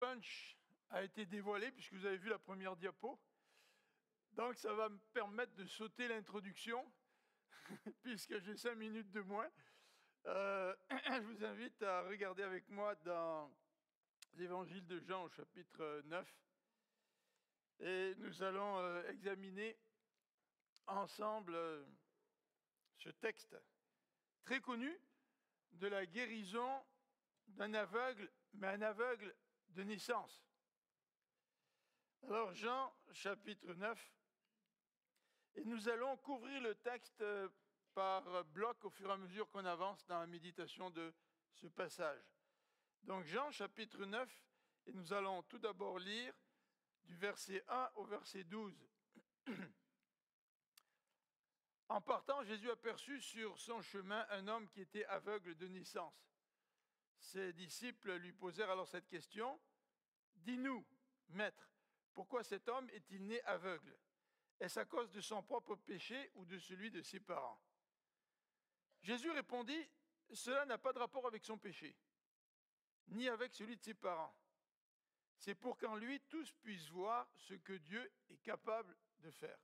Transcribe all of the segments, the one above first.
punch a été dévoilé puisque vous avez vu la première diapo. Donc ça va me permettre de sauter l'introduction puisque j'ai 5 minutes de moins. Je vous invite à regarder avec moi dans l'évangile de Jean au chapitre 9 et nous allons examiner ensemble ce texte très connu de la guérison d'un aveugle, mais un aveugle de naissance. Alors Jean chapitre 9, et nous allons couvrir le texte par bloc au fur et à mesure qu'on avance dans la méditation de ce passage. Donc Jean chapitre 9, et nous allons tout d'abord lire du verset 1 au verset 12. En partant, Jésus aperçut sur son chemin un homme qui était aveugle de naissance. Ses disciples lui posèrent alors cette question. « Dis-nous, Maître, pourquoi cet homme est-il né aveugle? Est-ce à cause de son propre péché ou de celui de ses parents ?» Jésus répondit, « Cela n'a pas de rapport avec son péché, ni avec celui de ses parents. C'est pour qu'en lui tous puissent voir ce que Dieu est capable de faire.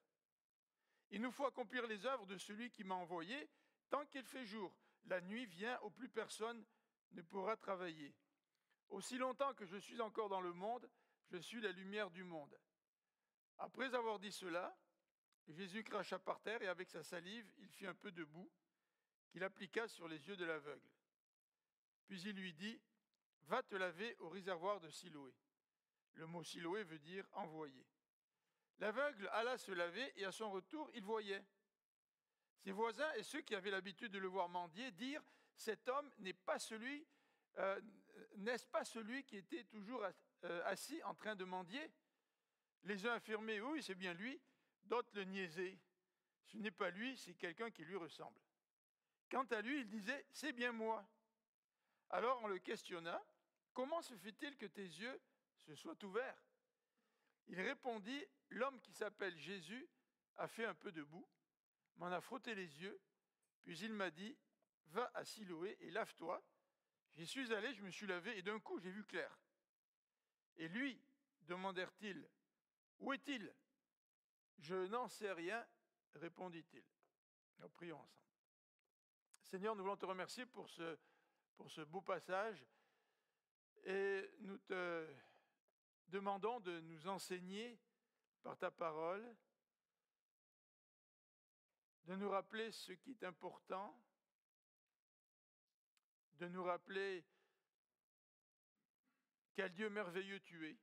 Il nous faut accomplir les œuvres de celui qui m'a envoyé tant qu'il fait jour. La nuit vient où plus personne ne pourra travailler. Aussi longtemps que je suis encore dans le monde, je suis la lumière du monde. » Après avoir dit cela, Jésus cracha par terre et avec sa salive, il fit un peu de boue qu'il appliqua sur les yeux de l'aveugle. Puis il lui dit, « Va te laver au réservoir de Siloé. » Le mot Siloé veut dire « envoyé ». L'aveugle alla se laver et à son retour, il voyait. Ses voisins et ceux qui avaient l'habitude de le voir mendier dirent, « Cet homme n'est-ce pas celui qui était toujours assis en train de mendier ?» Les uns affirmaient, « Oui, c'est bien lui », d'autres le niaisaient. « Ce n'est pas lui, c'est quelqu'un qui lui ressemble. » Quant à lui, il disait, « C'est bien moi. » Alors on le questionna, « Comment se fait-il que tes yeux se soient ouverts ?» Il répondit, « L'homme qui s'appelle Jésus a fait un peu de boue, m'en a frotté les yeux, puis il m'a dit, « Va à Siloé et lave-toi. » J'y suis allé, je me suis lavé et d'un coup j'ai vu clair. Et lui, demandèrent-ils, « Où est-il ?» Je n'en sais rien, répondit-il. Nous prions ensemble. Seigneur, nous voulons te remercier pour ce beau passage et nous te demandons de nous enseigner par ta parole, de nous rappeler ce qui est important, de nous rappeler quel Dieu merveilleux tu es.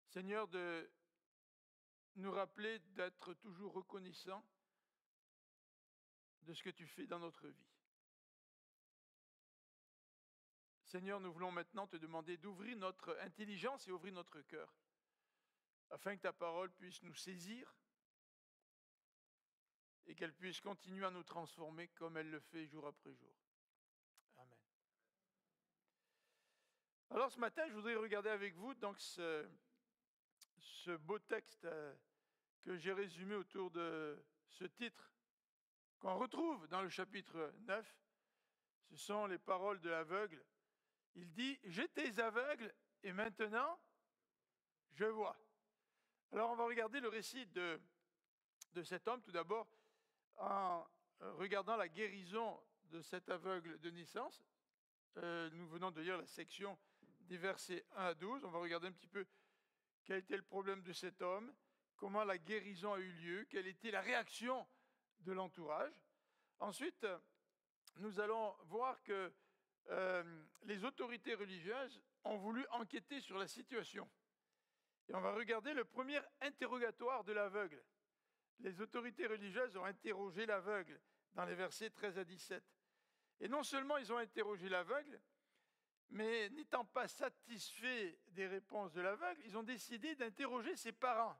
Seigneur, de nous rappeler d'être toujours reconnaissants de ce que tu fais dans notre vie. Seigneur, nous voulons maintenant te demander d'ouvrir notre intelligence et ouvrir notre cœur, afin que ta parole puisse nous saisir et qu'elle puisse continuer à nous transformer comme elle le fait jour après jour. Amen. Alors ce matin, je voudrais regarder avec vous donc ce beau texte que j'ai résumé autour de ce titre qu'on retrouve dans le chapitre 9. Ce sont les paroles de l'aveugle. Il dit « J'étais aveugle et maintenant je vois ». Alors on va regarder le récit de cet homme tout d'abord en regardant la guérison de cet aveugle de naissance. Nous venons de lire la section des versets 1 à 12. On va regarder un petit peu quel était le problème de cet homme, comment la guérison a eu lieu, quelle était la réaction de l'entourage. Ensuite, nous allons voir que les autorités religieuses ont voulu enquêter sur la situation. Et on va regarder le premier interrogatoire de l'aveugle. Les autorités religieuses ont interrogé l'aveugle dans les versets 13 à 17. Et non seulement ils ont interrogé l'aveugle, mais n'étant pas satisfaits des réponses de l'aveugle, ils ont décidé d'interroger ses parents.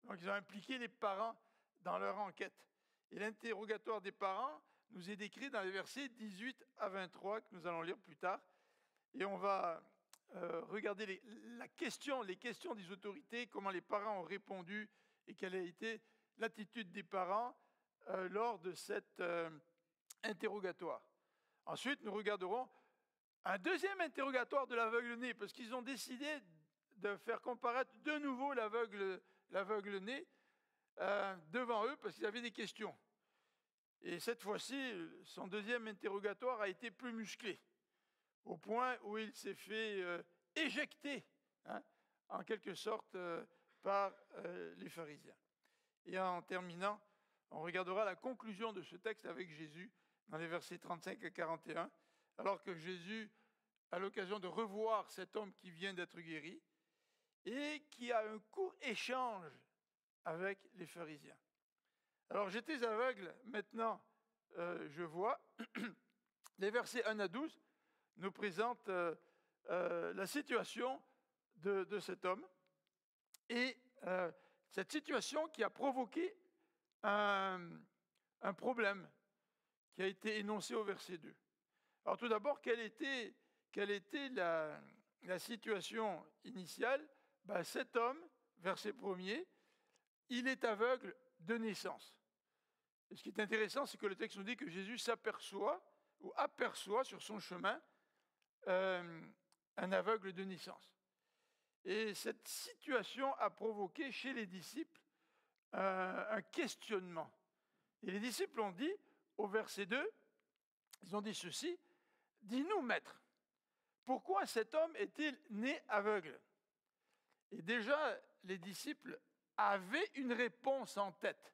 Donc ils ont impliqué les parents dans leur enquête. Et l'interrogatoire des parents nous est décrit dans les versets 18 à 23 que nous allons lire plus tard. Et on va regarder les questions des autorités, comment les parents ont répondu et quelle a été l'attitude des parents lors de cet interrogatoire. Ensuite, nous regarderons un deuxième interrogatoire de l'aveugle-né, parce qu'ils ont décidé de faire comparaître de nouveau l'aveugle-né devant eux, parce qu'ils avaient des questions. Et cette fois-ci, son deuxième interrogatoire a été plus musclé, au point où il s'est fait éjecter, hein, en quelque sorte, par les pharisiens. Et en terminant, on regardera la conclusion de ce texte avec Jésus, dans les versets 35 à 41, alors que Jésus a l'occasion de revoir cet homme qui vient d'être guéri et qui a un court échange avec les pharisiens. Alors j'étais aveugle, maintenant je vois. Les versets 1 à 12 nous présentent la situation de cet homme et cette situation qui a provoqué un problème qui a été énoncé au verset 2. Alors tout d'abord, quelle était la situation initiale? Cet homme, verset 1er, il est aveugle de naissance. Et ce qui est intéressant, c'est que le texte nous dit que Jésus s'aperçoit ou aperçoit sur son chemin un aveugle de naissance. Et cette situation a provoqué chez les disciples un questionnement. Et les disciples ont dit, au verset 2, ils ont dit ceci: « Dis-nous, maître, pourquoi cet homme est-il né aveugle ?» Et déjà, les disciples avaient une réponse en tête.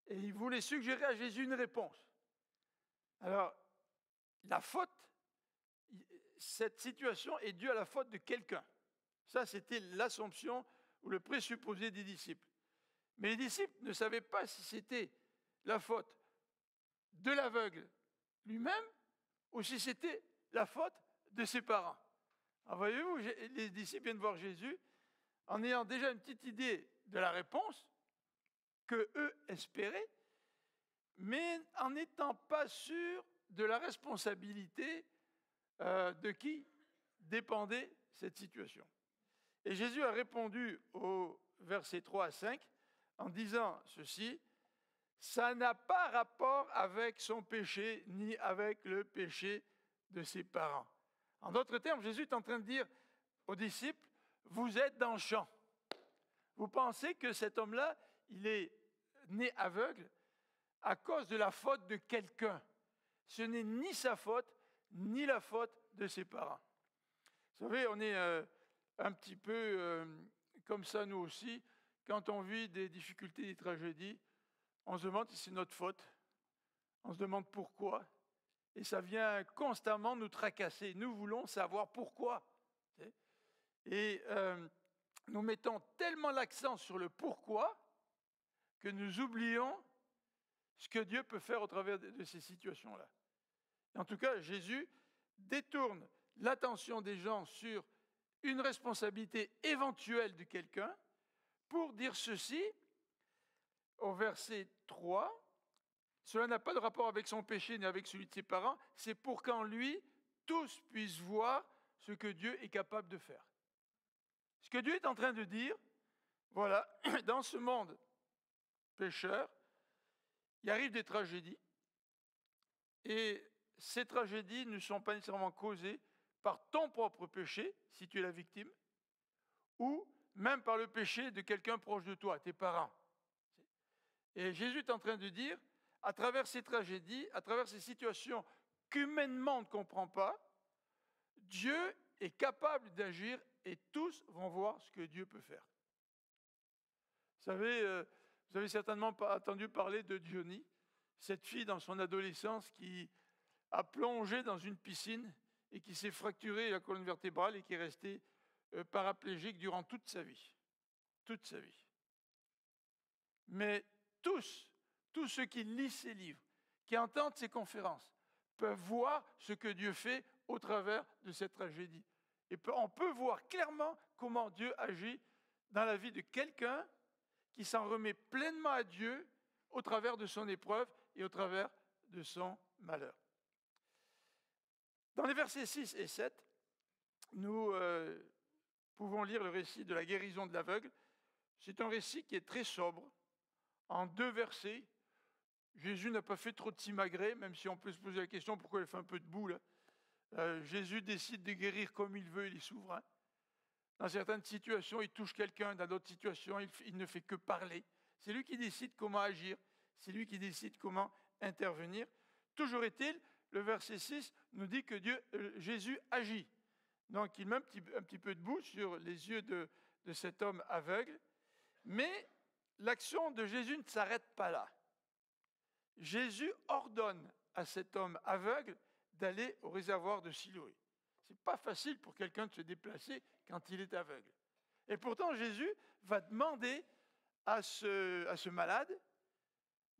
Et ils voulaient suggérer à Jésus une réponse. Alors, la faute, cette situation est due à la faute de quelqu'un. Ça, c'était l'assumption ou le présupposé des disciples. Mais les disciples ne savaient pas si c'était la faute de l'aveugle lui-même ou si c'était la faute de ses parents. Alors, voyez-vous, les disciples viennent voir Jésus en ayant déjà une petite idée de la réponse que eux espéraient, mais en n'étant pas sûrs de la responsabilité de qui dépendait cette situation. Et Jésus a répondu au versets 3 à 5 en disant ceci: « Ça n'a pas rapport avec son péché ni avec le péché de ses parents. » En d'autres termes, Jésus est en train de dire aux disciples: vous êtes dans le champ. Vous pensez que cet homme-là, il est né aveugle à cause de la faute de quelqu'un. Ce n'est ni sa faute, ni la faute de ses parents. Vous savez, on est un petit peu comme ça, nous aussi. Quand on vit des difficultés, des tragédies, on se demande si c'est notre faute. On se demande pourquoi. Et ça vient constamment nous tracasser. Nous voulons savoir pourquoi. Et nous mettons tellement l'accent sur le pourquoi que nous oublions ce que Dieu peut faire au travers de ces situations-là. En tout cas, Jésus détourne l'attention des gens sur une responsabilité éventuelle de quelqu'un pour dire ceci au verset 3. Cela n'a pas de rapport avec son péché ni avec celui de ses parents, c'est pour qu'en lui, tous puissent voir ce que Dieu est capable de faire. Ce que Dieu est en train de dire, voilà, dans ce monde pécheur, il arrive des tragédies, et ces tragédies ne sont pas nécessairement causées par ton propre péché, si tu es la victime, ou même par le péché de quelqu'un proche de toi, tes parents. Et Jésus est en train de dire, à travers ces tragédies, à travers ces situations qu'humainement on ne comprend pas, Dieu est capable d'agir et tous vont voir ce que Dieu peut faire. Vous avez certainement pas entendu parler de Diony, cette fille dans son adolescence qui a plongé dans une piscine et qui s'est fracturé la colonne vertébrale et qui est restée paraplégique durant toute sa vie. Toute sa vie. Mais tous ceux qui lisent ces livres, qui entendent ces conférences, peuvent voir ce que Dieu fait au travers de cette tragédie. Et on peut voir clairement comment Dieu agit dans la vie de quelqu'un qui s'en remet pleinement à Dieu au travers de son épreuve et au travers de son malheur. Dans les versets 6 et 7, nous pouvons lire le récit de la guérison de l'aveugle. C'est un récit qui est très sobre. En 2 versets, Jésus n'a pas fait trop de simagrées, même si on peut se poser la question pourquoi il fait un peu de boue là. Jésus décide de guérir comme il veut, il est souverain. Dans certaines situations, il touche quelqu'un, dans d'autres situations, il ne fait que parler. C'est lui qui décide comment agir, c'est lui qui décide comment intervenir. Toujours est-il, le verset 6 nous dit que Jésus agit. Donc il met un petit peu de boue sur les yeux de cet homme aveugle, mais l'action de Jésus ne s'arrête pas là. Jésus ordonne à cet homme aveugle d'aller au réservoir de Siloé. Ce n'est pas facile pour quelqu'un de se déplacer quand il est aveugle. Et pourtant, Jésus va demander à ce malade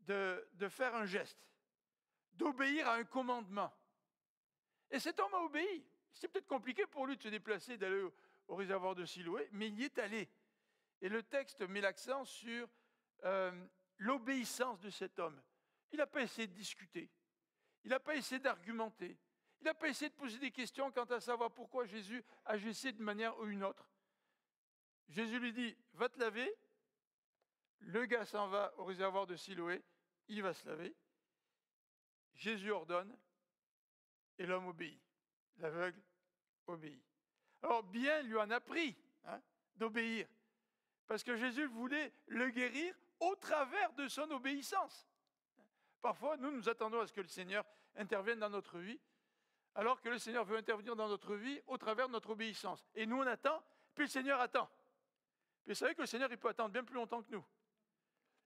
de faire un geste, d'obéir à un commandement. Et cet homme a obéi. C'est peut-être compliqué pour lui de se déplacer, d'aller au réservoir de Siloé, mais il y est allé. Et le texte met l'accent sur l'obéissance de cet homme. Il n'a pas essayé de discuter. Il n'a pas essayé d'argumenter. Il n'a pas essayé de poser des questions quant à savoir pourquoi Jésus agissait de manière ou une autre. Jésus lui dit, va te laver. Le gars s'en va au réservoir de Siloé. Il va se laver. Jésus ordonne et l'homme obéit. L'aveugle obéit. Alors bien lui en a pris d'obéir. Parce que Jésus voulait le guérir au travers de son obéissance. Parfois, nous attendons à ce que le Seigneur intervienne dans notre vie, alors que le Seigneur veut intervenir dans notre vie au travers de notre obéissance. Et nous, on attend, puis le Seigneur attend. Puis vous savez que le Seigneur, il peut attendre bien plus longtemps que nous.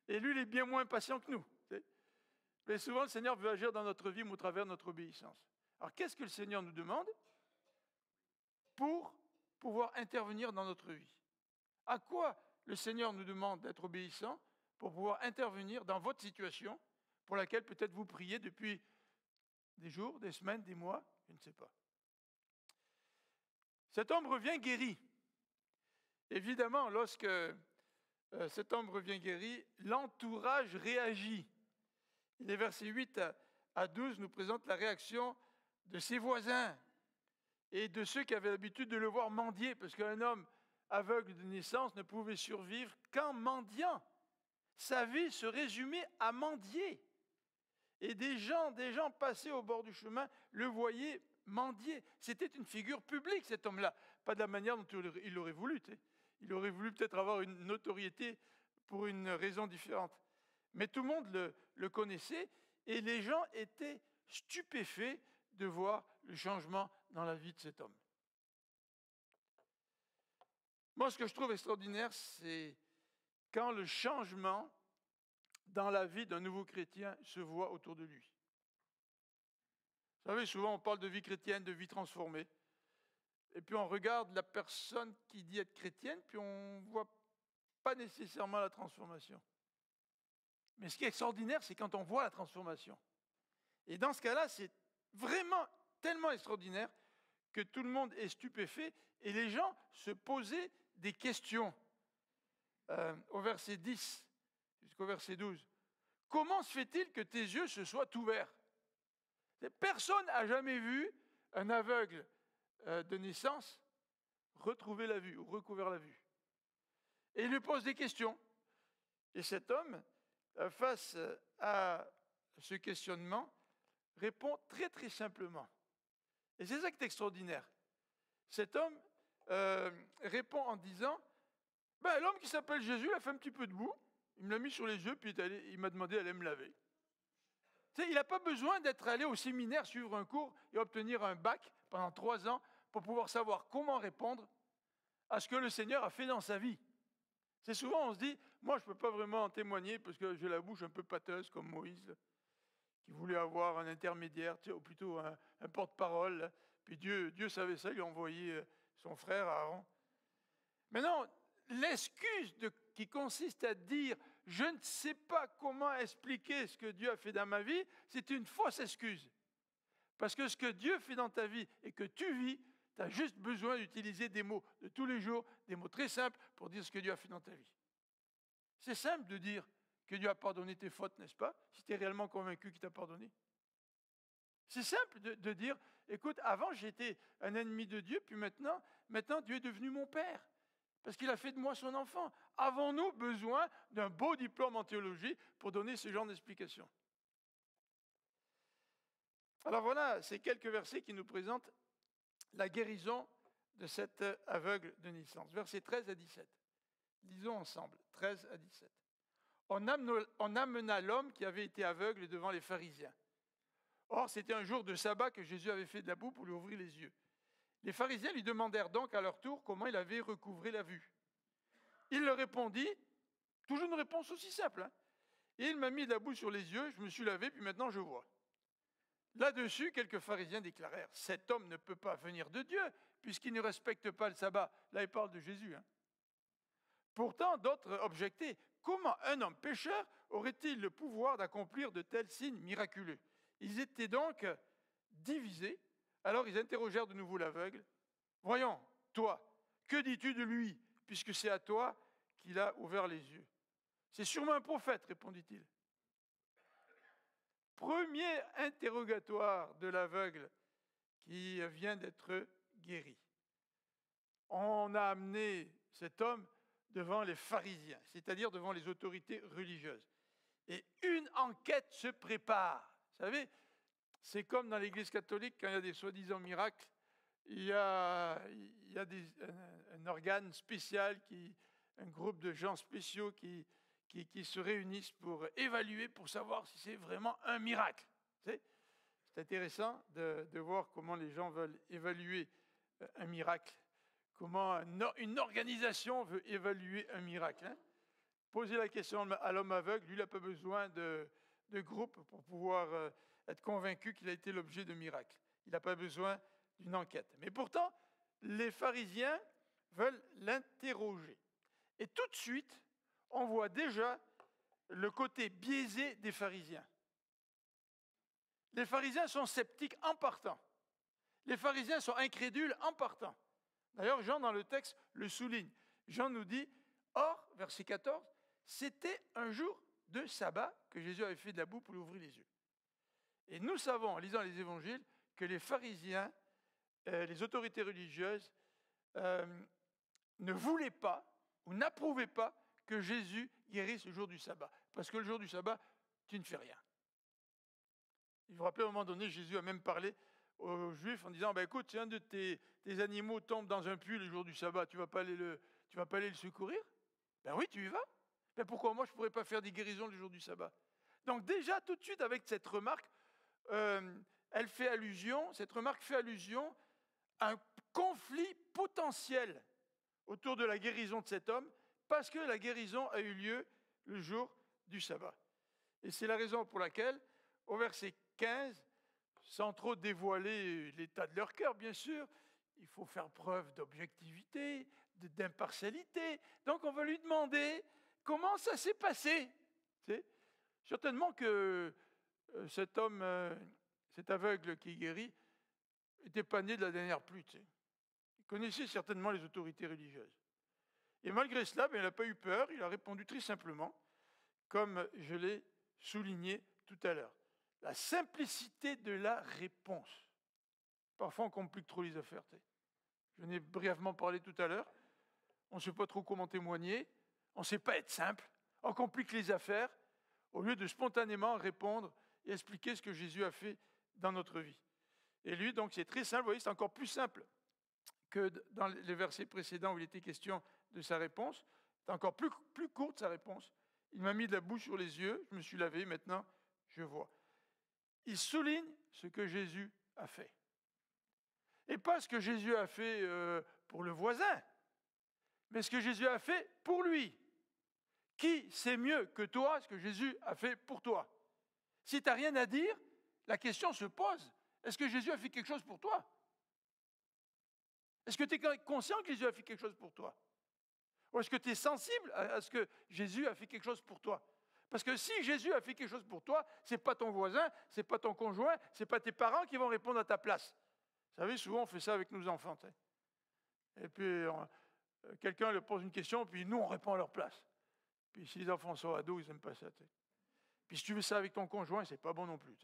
Et lui, il est bien moins patient que nous. Mais souvent, le Seigneur veut agir dans notre vie, mais au travers de notre obéissance. Alors, qu'est-ce que le Seigneur nous demande pour pouvoir intervenir dans notre vie? À quoi le Seigneur nous demande d'être obéissant pour pouvoir intervenir dans votre situation pour laquelle peut-être vous priez depuis des jours, des semaines, des mois, je ne sais pas. Cet homme revient guéri. Évidemment, lorsque cet homme revient guéri, l'entourage réagit. Les versets 8 à 12 nous présentent la réaction de ses voisins et de ceux qui avaient l'habitude de le voir mendier, parce qu'un homme aveugle de naissance ne pouvait survivre qu'en mendiant. Sa vie se résumait à mendier. Et des gens passés au bord du chemin le voyaient mendier. C'était une figure publique, cet homme-là. Pas de la manière dont il aurait voulu. Il aurait voulu peut-être avoir une notoriété pour une raison différente. Mais tout le monde le connaissait et les gens étaient stupéfaits de voir le changement dans la vie de cet homme. Moi, ce que je trouve extraordinaire, c'est quand le changement dans la vie d'un nouveau chrétien se voit autour de lui. Vous savez, souvent on parle de vie chrétienne, de vie transformée. Et puis on regarde la personne qui dit être chrétienne, puis on ne voit pas nécessairement la transformation. Mais ce qui est extraordinaire, c'est quand on voit la transformation. Et dans ce cas-là, c'est vraiment tellement extraordinaire que tout le monde est stupéfait et les gens se posaient des questions. Au verset 10 jusqu'au verset 12. Comment se fait-il que tes yeux se soient ouverts? Personne n'a jamais vu un aveugle de naissance retrouver la vue ou recouvrir la vue. Et il lui pose des questions. Et cet homme, face à ce questionnement, répond très très simplement. Et c'est ça qui est extraordinaire. Cet homme répond en disant, l'homme qui s'appelle Jésus, il a fait un petit peu de boue, il me l'a mis sur les yeux, puis il m'a demandé d'aller me laver. Il n'a pas besoin d'être allé au séminaire, suivre un cours et obtenir un bac pendant 3 ans pour pouvoir savoir comment répondre à ce que le Seigneur a fait dans sa vie. C'est souvent, on se dit, moi je ne peux pas vraiment en témoigner parce que j'ai la bouche un peu pâteuse comme Moïse, qui voulait avoir un intermédiaire, ou plutôt un porte-parole. Puis Dieu savait ça, il a envoyé son frère Aaron. Mais non, l'excuse qui consiste à dire « je ne sais pas comment expliquer ce que Dieu a fait dans ma vie », c'est une fausse excuse. Parce que ce que Dieu fait dans ta vie et que tu vis, tu as juste besoin d'utiliser des mots de tous les jours, des mots très simples pour dire ce que Dieu a fait dans ta vie. C'est simple de dire que Dieu a pardonné tes fautes, n'est-ce pas? Si tu es réellement convaincu qu'il t'a pardonné. C'est simple de dire, écoute, avant j'étais un ennemi de Dieu, puis maintenant Dieu est devenu mon Père. Parce qu'il a fait de moi son enfant. Avons-nous besoin d'un beau diplôme en théologie pour donner ce genre d'explication? Alors voilà, ces quelques versets qui nous présentent la guérison de cet aveugle de naissance. Versets 13 à 17. Lisons ensemble, 13 à 17. On amena l'homme qui avait été aveugle devant les pharisiens. Or, c'était un jour de sabbat que Jésus avait fait de la boue pour lui ouvrir les yeux. Les pharisiens lui demandèrent donc à leur tour comment il avait recouvré la vue. Il leur répondit, toujours une réponse aussi simple, hein, et il m'a mis de la boue sur les yeux, je me suis lavé, puis maintenant je vois. Là-dessus, quelques pharisiens déclarèrent, cet homme ne peut pas venir de Dieu, puisqu'il ne respecte pas le sabbat. Là, il parle de Jésus. Hein. Pourtant, d'autres objectaient, comment un homme pécheur aurait-il le pouvoir d'accomplir de tels signes miraculeux? Ils étaient donc divisés. Alors ils interrogèrent de nouveau l'aveugle. Voyons, toi, que dis-tu de lui, puisque c'est à toi qu'il a ouvert les yeux? C'est sûrement un prophète, répondit-il. Premier interrogatoire de l'aveugle qui vient d'être guéri. On a amené cet homme devant les pharisiens, c'est-à-dire devant les autorités religieuses. Et une enquête se prépare. Vous savez, c'est comme dans l'Église catholique, quand il y a des soi-disant miracles, il y a un organe spécial, un groupe de gens spéciaux qui se réunissent pour évaluer, pour savoir si c'est vraiment un miracle. C'est intéressant de voir comment les gens veulent évaluer un miracle, comment une organisation veut évaluer un miracle. Hein. Poser la question à l'homme aveugle, lui, il n'a pas besoin de groupe pour pouvoir être convaincu qu'il a été l'objet de miracles. Il n'a pas besoin d'une enquête. Mais pourtant, les pharisiens veulent l'interroger. Et tout de suite, on voit déjà le côté biaisé des pharisiens. Les pharisiens sont sceptiques en partant. Les pharisiens sont incrédules en partant. D'ailleurs, Jean, dans le texte, le souligne. Jean nous dit, or, verset 14, c'était un jour de sabbat que Jésus avait fait de la boue pour lui ouvrir les yeux. Et nous savons, en lisant les évangiles, que les pharisiens, les autorités religieuses, ne voulaient pas ou n'approuvaient pas que Jésus guérisse le jour du sabbat. Parce que le jour du sabbat, tu ne fais rien. Il vous rappelez, à un moment donné, Jésus a même parlé aux Juifs en disant, écoute, si un de tes animaux tombe dans un puits le jour du sabbat, tu ne vas pas aller le secourir? Ben oui, tu y vas. Ben pourquoi moi je ne pourrais pas faire des guérisons le jour du sabbat? Donc déjà, tout de suite, avec cette remarque, cette remarque fait allusion à un conflit potentiel autour de la guérison de cet homme, parce que la guérison a eu lieu le jour du sabbat. Et c'est la raison pour laquelle, au verset 15, sans trop dévoiler l'état de leur cœur, bien sûr, il faut faire preuve d'objectivité, d'impartialité. Donc on va lui demander comment ça s'est passé. Certainement que cet homme, cet aveugle qui est guéri, n'était pas né de la dernière pluie. Il connaissait certainement les autorités religieuses. Et malgré cela, il n'a pas eu peur, il a répondu très simplement, comme je l'ai souligné tout à l'heure. La simplicité de la réponse. Parfois, on complique trop les affaires. Je n'ai brièvement parlé tout à l'heure. On ne sait pas trop comment témoigner. On ne sait pas être simple. On complique les affaires au lieu de spontanément répondre et expliquer ce que Jésus a fait dans notre vie. Et lui, donc, c'est très simple. Vous voyez, c'est encore plus simple que dans les versets précédents où il était question de sa réponse. C'est encore plus courte sa réponse. Il m'a mis de la boue sur les yeux, je me suis lavé, maintenant je vois. Il souligne ce que Jésus a fait. Et pas ce que Jésus a fait pour le voisin, mais ce que Jésus a fait pour lui. Qui sait mieux que toi ce que Jésus a fait pour toi? Si tu n'as rien à dire, la question se pose. Est-ce que Jésus a fait quelque chose pour toi? Est-ce que tu es conscient que Jésus a fait quelque chose pour toi? Ou est-ce que tu es sensible à ce que Jésus a fait quelque chose pour toi? Parce que si Jésus a fait quelque chose pour toi, ce n'est pas ton voisin, ce n'est pas ton conjoint, ce n'est pas tes parents qui vont répondre à ta place. Vous savez, souvent on fait ça avec nos enfants. T'sais. Et puis quelqu'un leur pose une question, puis nous on répond à leur place. Puis si les enfants sont ados, ils n'aiment pas ça. T'sais. Puis si tu fais ça avec ton conjoint, ce n'est pas bon non plus.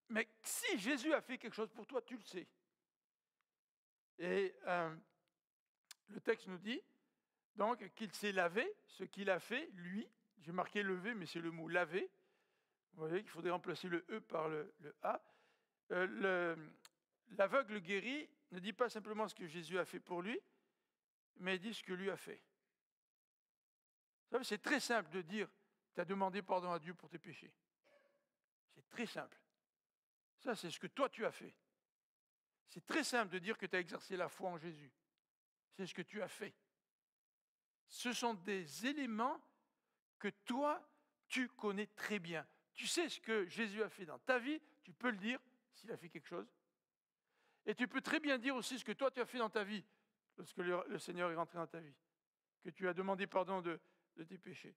Mais si Jésus a fait quelque chose pour toi, tu le sais. Et le texte nous dit donc qu'il s'est lavé, ce qu'il a fait, lui, j'ai marqué levé, mais c'est le mot laver, Vous voyez qu'il faudrait remplacer le E par le A. L'aveugle guéri ne dit pas simplement ce que Jésus a fait pour lui, mais il dit ce que lui a fait. Vous savez, c'est très simple de dire tu as demandé pardon à Dieu pour tes péchés. C'est très simple. Ça, c'est ce que toi tu as fait. C'est très simple de dire que tu as exercé la foi en Jésus. C'est ce que tu as fait. Ce sont des éléments que toi, tu connais très bien. Tu sais ce que Jésus a fait dans ta vie, tu peux le dire s'il a fait quelque chose. Et tu peux très bien dire aussi ce que toi, tu as fait dans ta vie, lorsque le Seigneur est rentré dans ta vie, que tu as demandé pardon de tes péchés.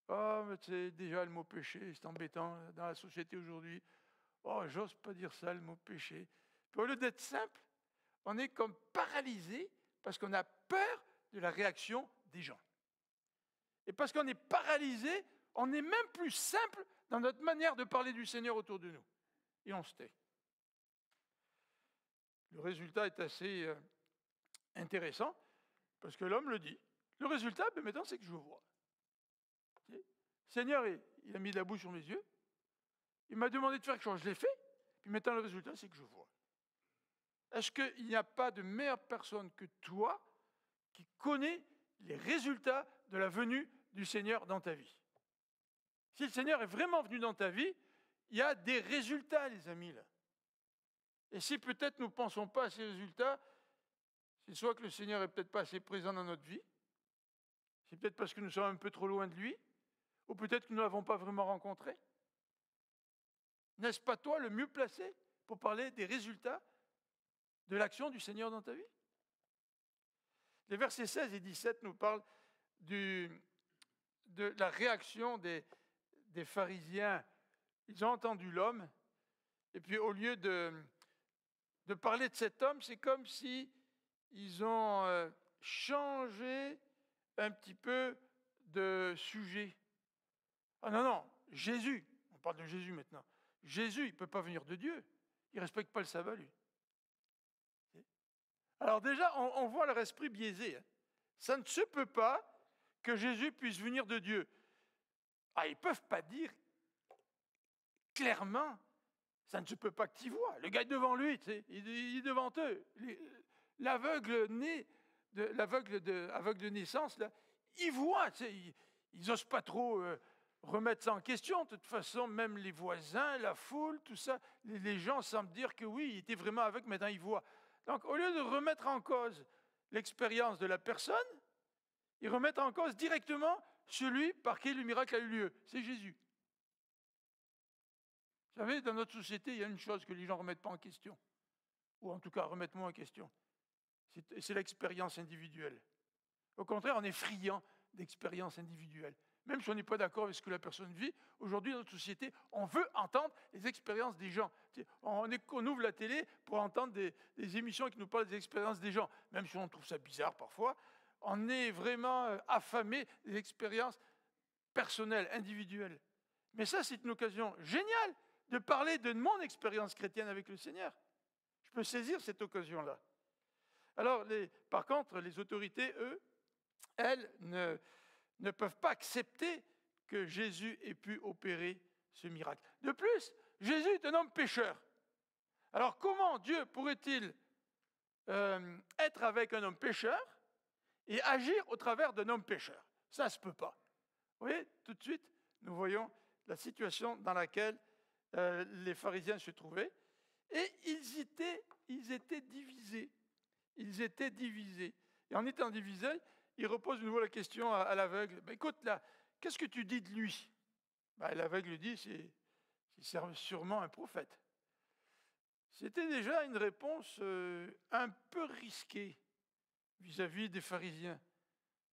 Oh, mais tu sais, déjà le mot péché, c'est embêtant dans la société aujourd'hui. Oh, j'ose pas dire ça, le mot péché. Puis au lieu d'être simple, on est comme paralysé parce qu'on a peur de la réaction des gens. Et parce qu'on est paralysé, on est même plus simple dans notre manière de parler du Seigneur autour de nous. Et on se tait. Le résultat est assez intéressant, parce que l'homme le dit. Le résultat, maintenant, c'est que je vois. Le Seigneur, il a mis de la bouche sur mes yeux. Il m'a demandé de faire quelque chose, je l'ai fait. Puis maintenant, le résultat, c'est que je vois. Est-ce qu'il n'y a pas de meilleure personne que toi qui connaît les résultats de la venue du Seigneur dans ta vie? Si le Seigneur est vraiment venu dans ta vie, il y a des résultats, les amis, là. Et si peut-être nous ne pensons pas à ces résultats, c'est soit que le Seigneur n'est peut-être pas assez présent dans notre vie, c'est peut-être parce que nous sommes un peu trop loin de lui, ou peut-être que nous ne l'avons pas vraiment rencontré. N'est-ce pas toi le mieux placé pour parler des résultats de l'action du Seigneur dans ta vie? Les versets 16 et 17 nous parlent de la réaction des pharisiens. Ils ont entendu l'homme, et puis au lieu de parler de cet homme, c'est comme si ils ont changé un petit peu de sujet. Ah non, non, Jésus, on parle de Jésus maintenant. Jésus, il ne peut pas venir de Dieu. Il ne respecte pas le sabbat, lui. Alors déjà, on voit leur esprit biaisé. Ça ne se peut pas que Jésus puisse venir de Dieu. Ah, ils ne peuvent pas dire clairement, ça ne se peut pas que tu vois. Le gars est devant lui, tu sais, il est devant eux. L'aveugle né, aveugle de naissance, là, il voit, tu sais, ils n'osent pas trop remettre ça en question. De toute façon, même les voisins, la foule, tout ça, les gens semblent dire que oui, il était vraiment aveugle, maintenant il voit. Donc, au lieu de remettre en cause l'expérience de la personne, ils remettent en cause directement celui par qui le miracle a eu lieu. C'est Jésus. Vous savez, dans notre société, il y a une chose que les gens ne remettent pas en question, ou en tout cas remettent moins en question. C'est l'expérience individuelle. Au contraire, on est friand d'expériences individuelles. Même si on n'est pas d'accord avec ce que la personne vit, aujourd'hui dans notre société, on veut entendre les expériences des gens. On ouvre la télé pour entendre des émissions qui nous parlent des expériences des gens. Même si on trouve ça bizarre parfois, on est vraiment affamé des expériences personnelles, individuelles. Mais ça, c'est une occasion géniale de parler de mon expérience chrétienne avec le Seigneur. Je peux saisir cette occasion-là. Alors, par contre, les autorités, eux, elles ne peuvent pas accepter que Jésus ait pu opérer ce miracle. De plus, Jésus est un homme pécheur. Alors, comment Dieu pourrait-il être avec un homme pécheur et agir au travers d'un homme pécheur? Ça ne se peut pas. Vous voyez, tout de suite, nous voyons la situation dans laquelle les pharisiens se trouvaient. Et ils étaient divisés. Ils étaient divisés. Et en étant divisés, ils reposent de nouveau la question à l'aveugle. Ben, écoute, là, qu'est-ce que tu dis de lui? Ben, l'aveugle dit, c'est sûrement un prophète. C'était déjà une réponse un peu risquée vis-à-vis des pharisiens.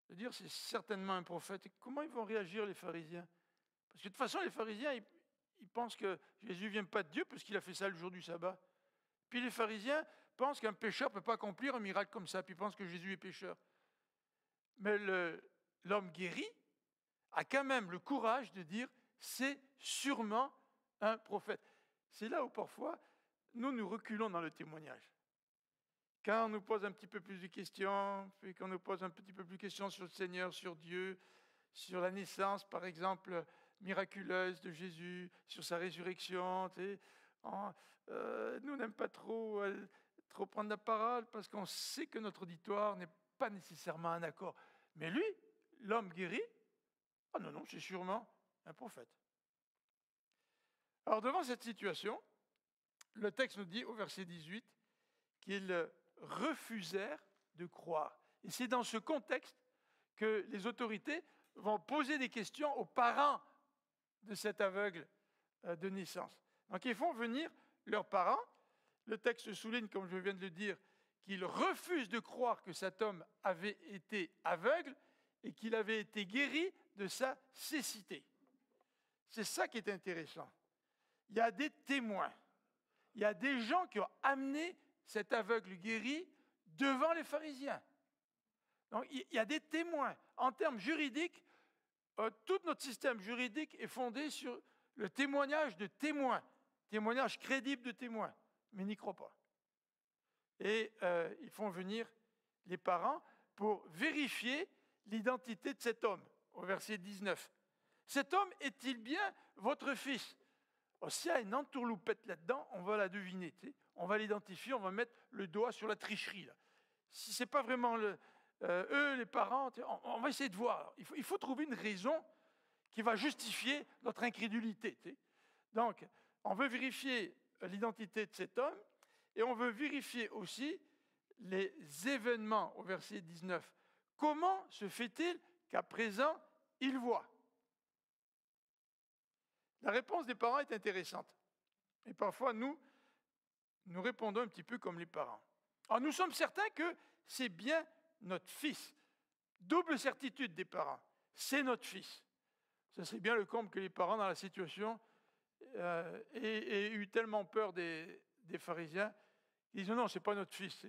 C'est-à-dire, c'est certainement un prophète. Et comment ils vont réagir, les pharisiens? Parce que de toute façon, les pharisiens, ils pensent que Jésus ne vient pas de Dieu parce qu'il a fait ça le jour du sabbat. Puis les pharisiens pensent qu'un pécheur ne peut pas accomplir un miracle comme ça, puis ils pensent que Jésus est pécheur. Mais l'homme guéri a quand même le courage de dire « c'est sûrement un prophète ». C'est là où parfois, nous reculons dans le témoignage. Quand on nous pose un petit peu plus de questions, puis qu'on nous pose un petit peu plus de questions sur le Seigneur, sur Dieu, sur la naissance, par exemple, miraculeuse de Jésus, sur sa résurrection. Nous, on n'aime pas trop prendre la parole parce qu'on sait que notre auditoire n'est pas nécessairement en accord. Mais lui, l'homme guéri, ah non, c'est sûrement un prophète. Alors devant cette situation, le texte nous dit au verset 18 qu'ils refusèrent de croire. Et c'est dans ce contexte que les autorités vont poser des questions aux parents de cet aveugle de naissance. Donc ils font venir leurs parents. Le texte souligne, comme je viens de le dire, qu'ils refusent de croire que cet homme avait été aveugle et qu'il avait été guéri de sa cécité. C'est ça qui est intéressant. Il y a des témoins. Il y a des gens qui ont amené cet aveugle guéri devant les pharisiens. Donc, il y a des témoins. En termes juridiques, tout notre système juridique est fondé sur le témoignage de témoins, témoignage crédible de témoins, mais n'y croient pas. Et ils font venir les parents pour vérifier l'identité de cet homme, au verset 19. Cet homme est-il bien votre fils? S'il y a une entourloupette là-dedans, on va la deviner. On va l'identifier, on va mettre le doigt sur la tricherie. Là. Si ce n'est pas vraiment eux, les parents, on va essayer de voir. Il faut trouver une raison qui va justifier notre incrédulité. Donc, on veut vérifier l'identité de cet homme et on veut vérifier aussi les événements au verset 19. Comment se fait-il qu'à présent, il voit? La réponse des parents est intéressante. Et parfois, nous répondons un petit peu comme les parents. Alors, nous sommes certains que c'est bien notre fils. Double certitude des parents. C'est notre fils. Ce serait bien le comble que les parents, dans la situation, aient eu tellement peur des pharisiens, ils disent non, ce n'est pas notre fils.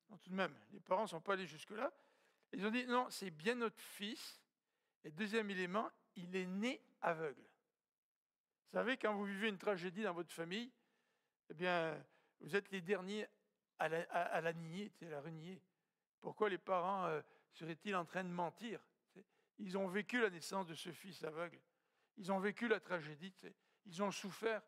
Non, tout de même, les parents ne sont pas allés jusque-là. Ils ont dit non, c'est bien notre fils. Et deuxième élément, il est né aveugle. Vous savez, quand vous vivez une tragédie dans votre famille, eh bien, vous êtes les derniers à la nier, à la renier. Pourquoi les parents seraient-ils en train de mentir? Ils ont vécu la naissance de ce fils aveugle. Ils ont vécu la tragédie. Ils ont souffert.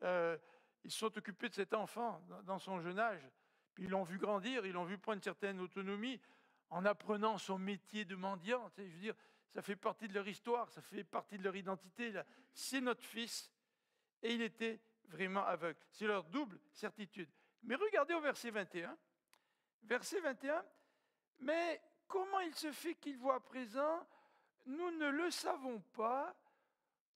Ils se sont occupés de cet enfant dans son jeune âge. Puis ils l'ont vu grandir, ils l'ont vu prendre une certaine autonomie en apprenant son métier de mendiant. Je veux dire, ça fait partie de leur histoire, ça fait partie de leur identité. C'est notre fils. Et il était vraiment aveugle. C'est leur double certitude. Mais regardez au verset 21. Verset 21. Mais comment il se fait qu'il voit à présent? Nous ne le savons pas.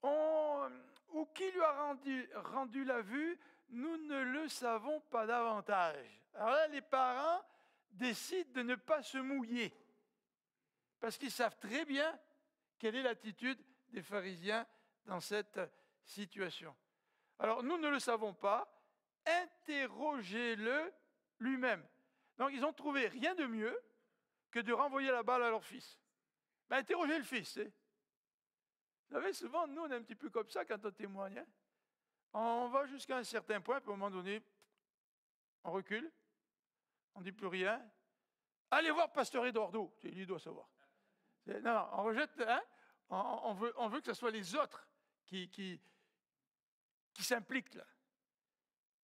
Ou qui lui a rendu la vue? Nous ne le savons pas davantage. Alors là, les parents décident de ne pas se mouiller. Parce qu'ils savent très bien quelle est l'attitude des pharisiens dans cette situation. Alors, nous ne le savons pas. Interrogez-le lui-même. Donc, ils ont trouvé rien de mieux que de renvoyer la balle à leur fils. Ben, interrogez le fils. Vous savez, souvent, nous, on est un petit peu comme ça quand on témoigne. On va jusqu'à un certain point, puis à un moment donné, on recule, on ne dit plus rien. Allez voir Pasteur Eduardo, il doit savoir. Non, on rejette, on veut que ce soit les autres qui s'impliquent là.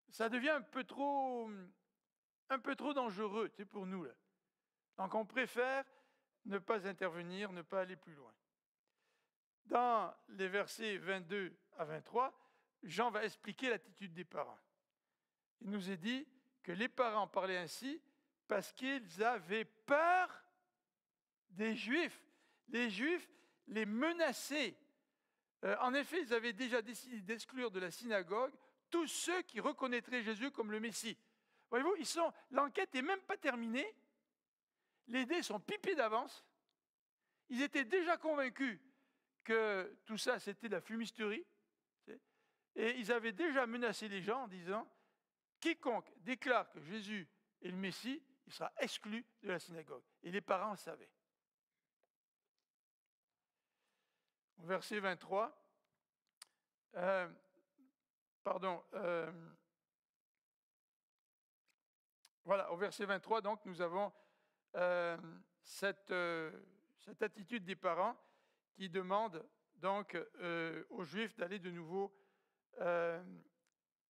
Ça devient un peu trop dangereux pour nous. Là. Donc on préfère ne pas intervenir, ne pas aller plus loin. Dans les versets 22 à 23, Jean va expliquer l'attitude des parents. Il nous est dit que les parents parlaient ainsi parce qu'ils avaient peur des Juifs. Les Juifs les menaçaient. En effet, ils avaient déjà décidé d'exclure de la synagogue tous ceux qui reconnaîtraient Jésus comme le Messie. Voyez-vous, l'enquête n'est même pas terminée. Les dés sont pipés d'avance. Ils étaient déjà convaincus que tout ça, c'était de la fumisterie. Et ils avaient déjà menacé les gens en disant « Quiconque déclare que Jésus est le Messie, il sera exclu de la synagogue. » Et les parents le savaient. Au verset 23, voilà, au verset 23, donc, nous avons cette attitude des parents qui demandent donc aux Juifs d'aller de nouveau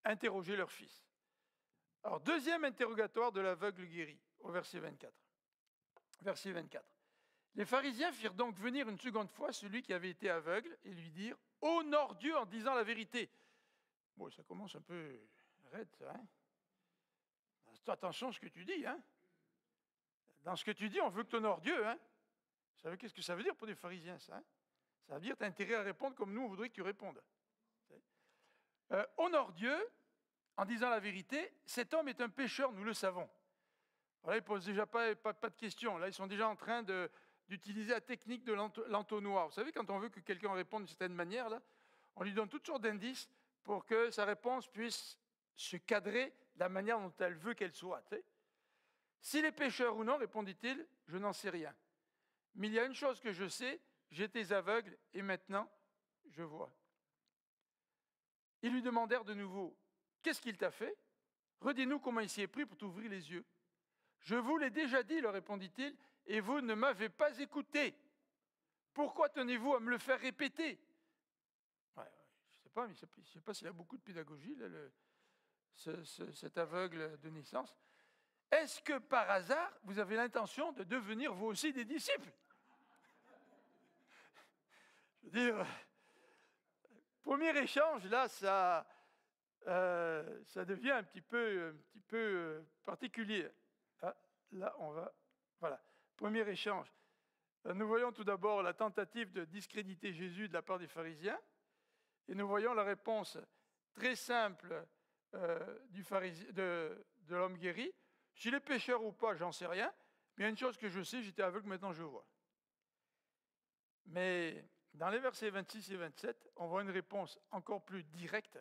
interroger leur fils. Alors, deuxième interrogatoire de l'aveugle guéri, au verset 24. Verset 24. Les pharisiens firent donc venir une seconde fois celui qui avait été aveugle et lui dirent « Honore Dieu en disant la vérité ». Bon, ça commence un peu raide, ça. Hein? Attention à ce que tu dis. Hein? Dans ce que tu dis, on veut que tu honores Dieu. Hein? Vous savez qu'est-ce que ça veut dire pour les pharisiens, ça? Hein? Ça veut dire que tu as intérêt à répondre comme nous, on voudrait que tu répondes. Honore Dieu en disant la vérité. Cet homme est un pécheur, nous le savons. Voilà, ils ne posent déjà pas de questions. Là, ils sont déjà en train d'utiliser la technique de l'entonnoir. Vous savez, quand on veut que quelqu'un réponde d'une certaine manière, là, on lui donne toutes sortes d'indices pour que sa réponse puisse se cadrer de la manière dont elle veut qu'elle soit. Tu sais. S'il est pécheur ou non, répondit-il, je n'en sais rien. Mais il y a une chose que je sais, j'étais aveugle et maintenant je vois. Ils lui demandèrent de nouveau, qu'est-ce qu'il t'a fait? Redis-nous comment il s'y est pris pour t'ouvrir les yeux. Je vous l'ai déjà dit, leur répondit-il, et vous ne m'avez pas écouté. Pourquoi tenez-vous à me le faire répéter? Ouais, je ne sais pas, mais je ne sais pas s'il a beaucoup de pédagogie, là, cet aveugle de naissance. Est-ce que par hasard, vous avez l'intention de devenir vous aussi des disciples? Je veux dire, premier échange, là, ça devient un petit peu particulier. Ah, là, on va... Voilà, premier échange. Nous voyons tout d'abord la tentative de discréditer Jésus de la part des pharisiens, et nous voyons la réponse très simple de l'homme guéri. S'il est pécheur ou pas, j'en sais rien, mais il y a une chose que je sais, j'étais aveugle, maintenant je vois. Mais dans les versets 26 et 27, on voit une réponse encore plus directe,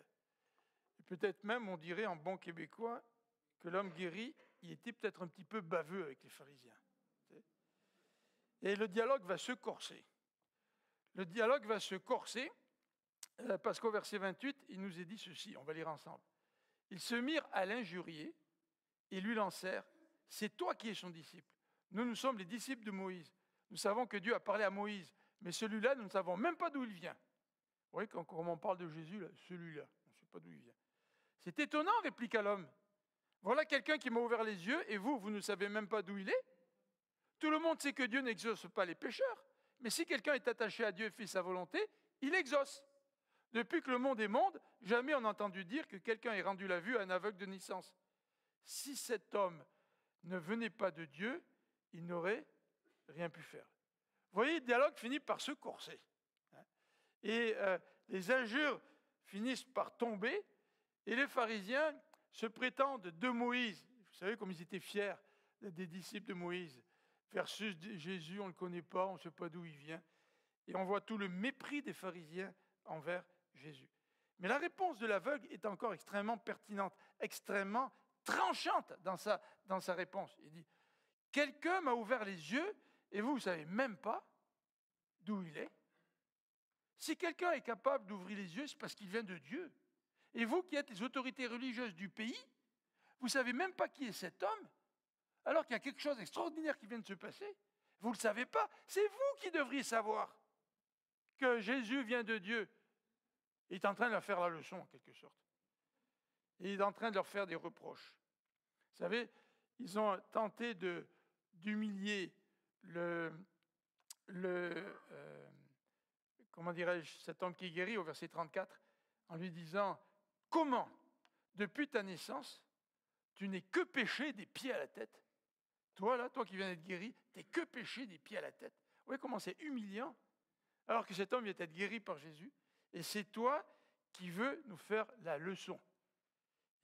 et peut-être même, on dirait en bon québécois, que l'homme guéri, il était peut-être un petit peu baveux avec les pharisiens. Et le dialogue va se corser. Le dialogue va se corser parce qu'au verset 28, il nous est dit ceci, on va lire ensemble. Ils se mirent à l'injurier et lui lancèrent, c'est toi qui es son disciple. Nous sommes les disciples de Moïse. Nous savons que Dieu a parlé à Moïse, mais celui-là, nous ne savons même pas d'où il vient. Vous voyez, quand on parle de Jésus, là, celui-là, on ne sait pas d'où il vient. C'est étonnant, répliqua l'homme. Voilà quelqu'un qui m'a ouvert les yeux et vous ne savez même pas d'où il est. Tout le monde sait que Dieu n'exauce pas les pécheurs, mais si quelqu'un est attaché à Dieu et fait sa volonté, il exauce. Depuis que le monde est monde, jamais on n'a entendu dire que quelqu'un ait rendu la vue à un aveugle de naissance. Si cet homme ne venait pas de Dieu, il n'aurait rien pu faire. Vous voyez, le dialogue finit par se corser. Et les injures finissent par tomber, et les pharisiens se prétendent de Moïse. Vous savez comme ils étaient fiers des disciples de Moïse. Versus Jésus, on ne le connaît pas, on ne sait pas d'où il vient. Et on voit tout le mépris des pharisiens envers Jésus. Mais la réponse de l'aveugle est encore extrêmement pertinente, extrêmement tranchante dans sa réponse. Il dit, quelqu'un m'a ouvert les yeux et vous ne savez même pas d'où il est. Si quelqu'un est capable d'ouvrir les yeux, c'est parce qu'il vient de Dieu. Et vous qui êtes les autorités religieuses du pays, vous ne savez même pas qui est cet homme, alors qu'il y a quelque chose d'extraordinaire qui vient de se passer. Vous ne le savez pas. C'est vous qui devriez savoir que Jésus vient de Dieu. Il est en train de leur faire la leçon, en quelque sorte. Et il est en train de leur faire des reproches. Vous savez, ils ont tenté d'humilier comment dirais-je, cet homme qui est guéri au verset 34, en lui disant, comment, depuis ta naissance, tu n'es que péché des pieds à la tête? Toi, là, toi qui viens d'être guéri, tu n'es que péché des pieds à la tête. Vous voyez comment c'est humiliant? Alors que cet homme vient d'être guéri par Jésus, et c'est toi qui veux nous faire la leçon.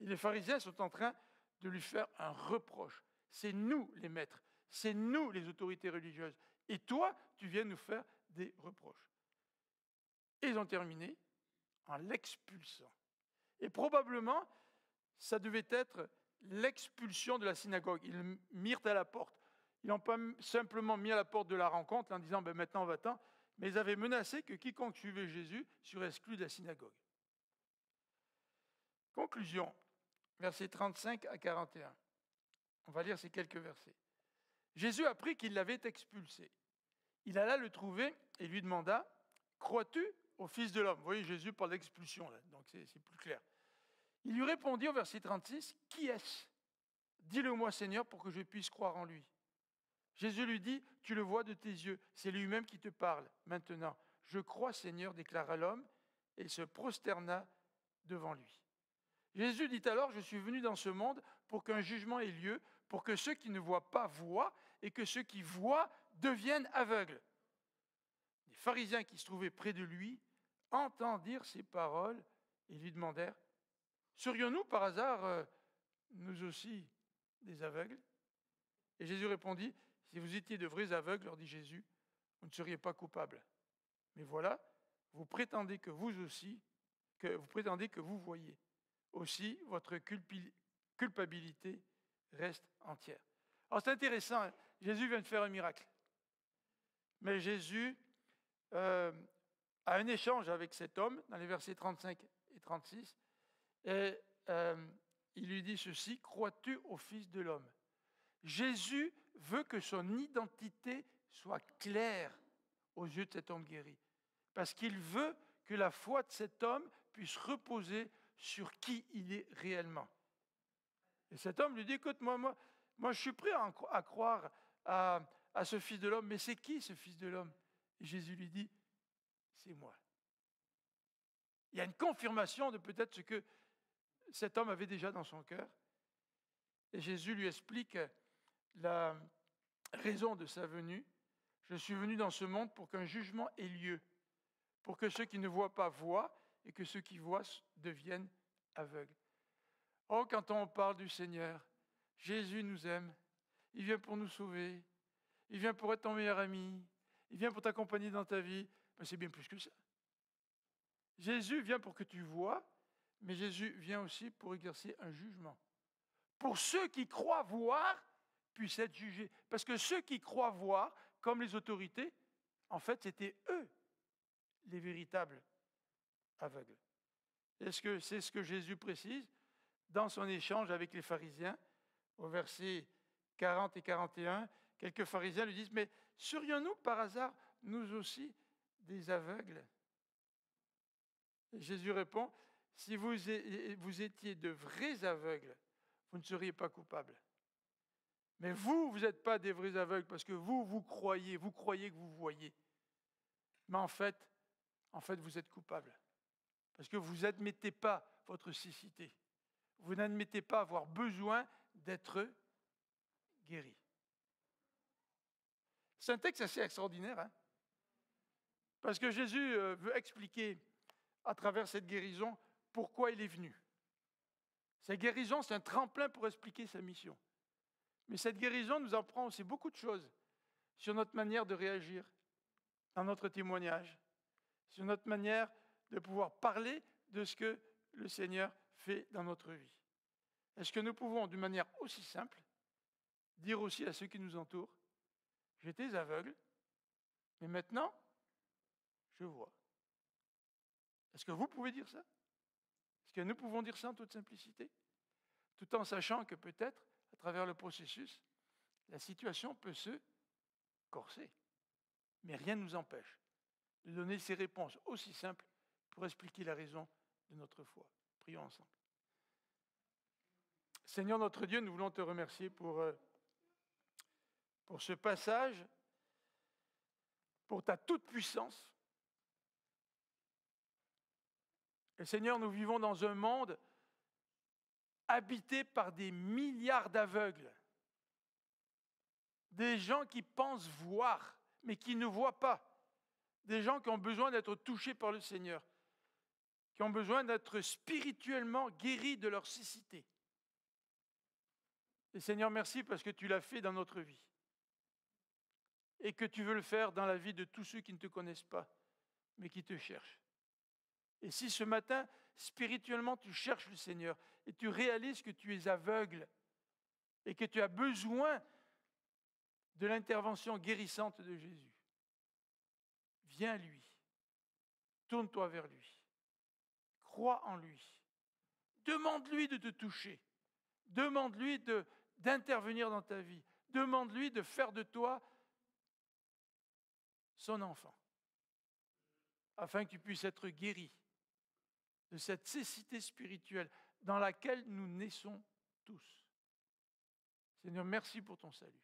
Et les pharisiens sont en train de lui faire un reproche. C'est nous les maîtres, c'est nous les autorités religieuses. Et toi, tu viens nous faire des reproches. Et ils ont terminé en l'expulsant. Et probablement, ça devait être l'expulsion de la synagogue. Ils le mirent à la porte. Ils n'ont pas simplement mis à la porte de la rencontre en disant maintenant va-t'en, mais ils avaient menacé que quiconque suivait Jésus serait exclu de la synagogue. Conclusion, versets 35 à 41. On va lire ces quelques versets. Jésus apprit qu'il l'avait expulsé. Il alla le trouver et lui demanda, crois-tu au Fils de l'homme? Vous voyez, Jésus parle d'expulsion, là, donc c'est plus clair. Il lui répondit au verset 36, « Qui est-ce? Dis-le-moi, Seigneur, pour que je puisse croire en lui. » Jésus lui dit, « Tu le vois de tes yeux, c'est lui-même qui te parle. Maintenant, je crois, Seigneur, déclara l'homme, et il se prosterna devant lui. » Jésus dit alors, « Je suis venu dans ce monde pour qu'un jugement ait lieu, pour que ceux qui ne voient pas voient, et que ceux qui voient deviennent aveugles. » Les pharisiens qui se trouvaient près de lui entendirent ces paroles et lui demandèrent, « Serions-nous par hasard, nous aussi, des aveugles ?» Et Jésus répondit, « Si vous étiez de vrais aveugles, leur dit Jésus, vous ne seriez pas coupables. Mais voilà, vous prétendez que vous voyez. Aussi, votre culpabilité reste entière. » Alors c'est intéressant, hein? Jésus vient de faire un miracle. Mais Jésus a un échange avec cet homme, dans les versets 35 et 36, et il lui dit ceci, « Crois-tu au Fils de l'homme ?» Jésus veut que son identité soit claire aux yeux de cet homme guéri, parce qu'il veut que la foi de cet homme puisse reposer sur qui il est réellement. Et cet homme lui dit, « Écoute, moi je suis prêt à croire à ce Fils de l'homme, mais c'est qui ce Fils de l'homme ?» Et Jésus lui dit, « C'est moi. » Il y a une confirmation de peut-être ce que cet homme avait déjà dans son cœur. Et Jésus lui explique la raison de sa venue. « Je suis venu dans ce monde pour qu'un jugement ait lieu, pour que ceux qui ne voient pas voient et que ceux qui voient deviennent aveugles. » Oh, quand on parle du Seigneur, Jésus nous aime, il vient pour nous sauver, il vient pour être ton meilleur ami, il vient pour t'accompagner dans ta vie, mais c'est bien plus que ça. Jésus vient pour que tu vois, mais Jésus vient aussi pour exercer un jugement. Pour ceux qui croient voir, puissent être jugés. Parce que ceux qui croient voir, comme les autorités, en fait, c'était eux, les véritables aveugles. Est-ce que c'est ce que Jésus précise dans son échange avec les pharisiens, au verset 40 et 41, quelques pharisiens lui disent, « Mais serions-nous par hasard, nous aussi, des aveugles ?» Et Jésus répond, « Si vous étiez de vrais aveugles, vous ne seriez pas coupables. Mais vous n'êtes pas des vrais aveugles parce que vous croyez que vous voyez. Mais en fait, vous êtes coupables. Parce que vous n'admettez pas votre cécité. Vous n'admettez pas avoir besoin d'être guéri. » C'est un texte assez extraordinaire, hein? Parce que Jésus veut expliquer à travers cette guérison pourquoi il est venu. Cette guérison, c'est un tremplin pour expliquer sa mission. Mais cette guérison nous apprend aussi beaucoup de choses sur notre manière de réagir dans notre témoignage, sur notre manière de pouvoir parler de ce que le Seigneur fait dans notre vie. Est-ce que nous pouvons, d'une manière aussi simple, dire aussi à ceux qui nous entourent, « J'étais aveugle, mais maintenant, je vois. » Est-ce que vous pouvez dire ça? Est-ce que nous pouvons dire ça en toute simplicité? Tout en sachant que peut-être, à travers le processus, la situation peut se corser. Mais rien ne nous empêche de donner ces réponses aussi simples pour expliquer la raison de notre foi. Prions ensemble. Seigneur notre Dieu, nous voulons te remercier pour ce passage, pour ta toute-puissance. Et Seigneur, nous vivons dans un monde habité par des milliards d'aveugles, des gens qui pensent voir, mais qui ne voient pas, des gens qui ont besoin d'être touchés par le Seigneur, qui ont besoin d'être spirituellement guéris de leur cécité. Et Seigneur, merci parce que tu l'as fait dans notre vie et que tu veux le faire dans la vie de tous ceux qui ne te connaissent pas, mais qui te cherchent. Et si ce matin, spirituellement, tu cherches le Seigneur et tu réalises que tu es aveugle et que tu as besoin de l'intervention guérissante de Jésus, viens à lui, tourne-toi vers lui, crois en lui, demande-lui de te toucher, demande-lui d'intervenir dans ta vie, demande-lui de faire de toi son enfant. afin que tu puisses être guéri de cette cécité spirituelle dans laquelle nous naissons tous. Seigneur, merci pour ton salut.